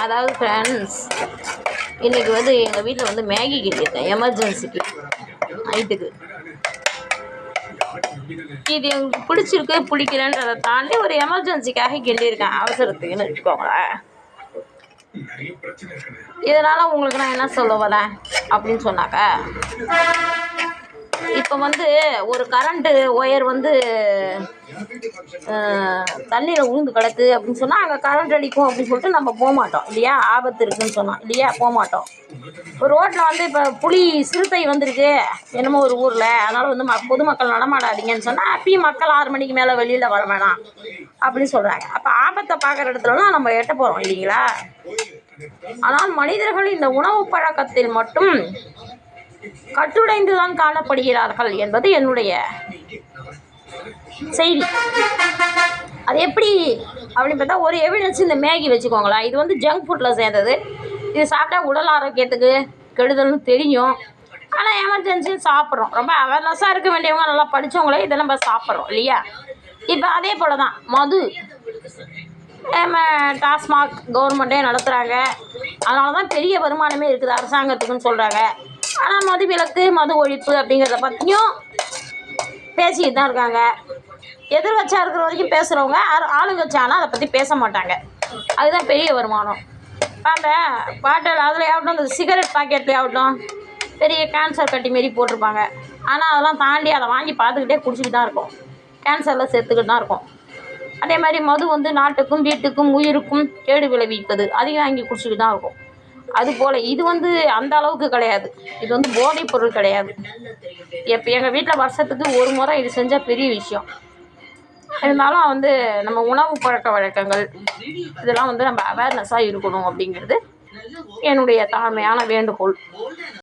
அதாவது ஃப்ரெண்ட்ஸ், இன்றைக்கி வந்து எங்கள் வீட்டில் வந்து மேகி கிட்டியிருக்கேன் எமர்ஜென்சிக்கு நைட்டுக்கு. இது எங்களுக்கு பிடிச்சிருக்கு பிடிக்கலன்றதை தாண்டி ஒரு எமர்ஜென்சிக்காக கிண்டியிருக்கேன், அவசரத்துக்குன்னு வச்சுக்கோங்களேன். இதனால் உங்களுக்கு நான் என்ன சொல்ல வரேன் அப்படின்னு சொன்னாக்கா, இப்போ வந்து ஒரு கரண்ட்டு ஒயர் வந்து தண்ணியில் உழுந்து கிடக்கு அப்படின்னு சொன்னால் அங்கே கரண்ட் அடிக்கும் அப்படின்னு சொல்லிட்டு நம்ம போக மாட்டோம் இல்லையா, ஆபத்து இருக்குதுன்னு சொன்னோம் இல்லையா, போக மாட்டோம். ஒரு ரோட்டில் வந்து இப்போ புலி சிறுத்தை வந்திருக்கு என்னமோ ஒரு ஊரில், அதனால் வந்து பொதுமக்கள் நடமாடாதீங்கன்னு சொன்னால் அப்பயும் மக்கள் 6 மணிக்கு மேலே வெளியில் வர வேணாம் அப்படின்னு சொல்கிறாங்க. அப்போ ஆபத்தை பார்க்குற இடத்துலலாம் நம்ம எட்ட போகிறோம் இல்லைங்களா. ஆனால் மனிதர்கள் இந்த உணவு பழக்கத்தில் மட்டும் கட்டுடைந்துதான் காணப்படுகிறார்கள் என்பது என்னுடைய செய்தி. அது எப்படி அப்படின்னு பார்த்தா, ஒரு எவிடன்ஸ் இந்த மேகி வச்சுக்கோங்களேன். இது வந்து ஜங்க் ஃபுட்டில் சேர்ந்தது. இது சாப்பிட்டா உடல் ஆரோக்கியத்துக்கு கெடுதல்னு தெரியும், ஆனால் எமர்ஜென்சின்னு சாப்பிட்றோம். ரொம்ப அவேர்னஸாக இருக்க வேண்டியவங்க, நல்லா படித்தவங்களே இதை நம்ம சாப்பிட்றோம் இல்லையா. இப்போ அதே போல் தான் மது, டாஸ்மாக் கவர்மெண்ட்டே நடத்துகிறாங்க, அதனால தான் பெரிய வருமானமே இருக்குது அரசாங்கத்துக்குன்னு சொல்கிறாங்க. ஆனால் மது விலக்கு மது ஒழிப்பு அப்படிங்கிறத பற்றியும் பேசிக்கிட்டு தான் இருக்காங்க. எதிர்கட்சியாக இருக்கிற வரைக்கும் பேசுகிறவங்க ஆளுங்கட்சியானால் அதை பற்றி பேச மாட்டாங்க. அதுதான் பெரிய வருமானம். அந்த பாட்டில் அதில் ஆகட்டும், அந்த சிகரெட் பாக்கெட்லேயே ஆகட்டும், பெரிய கேன்சர் கட்டி மாரி போட்டிருப்பாங்க. ஆனால் அதெல்லாம் தாண்டி அதை வாங்கி பார்த்துக்கிட்டே குடிச்சிக்கிட்டு தான் இருக்கும், கேன்சரில் சேர்த்துக்கிட்டு தான் இருக்கும். அதே மாதிரி மது வந்து நாட்டுக்கும் வீட்டுக்கும் உயிருக்கும் கேடு விளைவிப்பது, அதையும் வாங்கி குடிச்சிக்கிட்டு தான் இருக்கும். அதுபோல் இது வந்து அந்த அளவுக்கு கிடையாது, இது வந்து போதைப் பொருள் கிடையாது. இப்போ எங்கள் வீட்டில் வருஷத்துக்கு ஒரு முறை இது செஞ்சால் பெரிய விஷயம். இருந்தாலும் வந்து நம்ம உணவு பழக்க வழக்கங்கள் இதெல்லாம் வந்து நம்ம அவேர்னஸாக இருக்கணும் அப்படிங்கிறது என்னுடைய தாழ்மையான வேண்டுகோள்.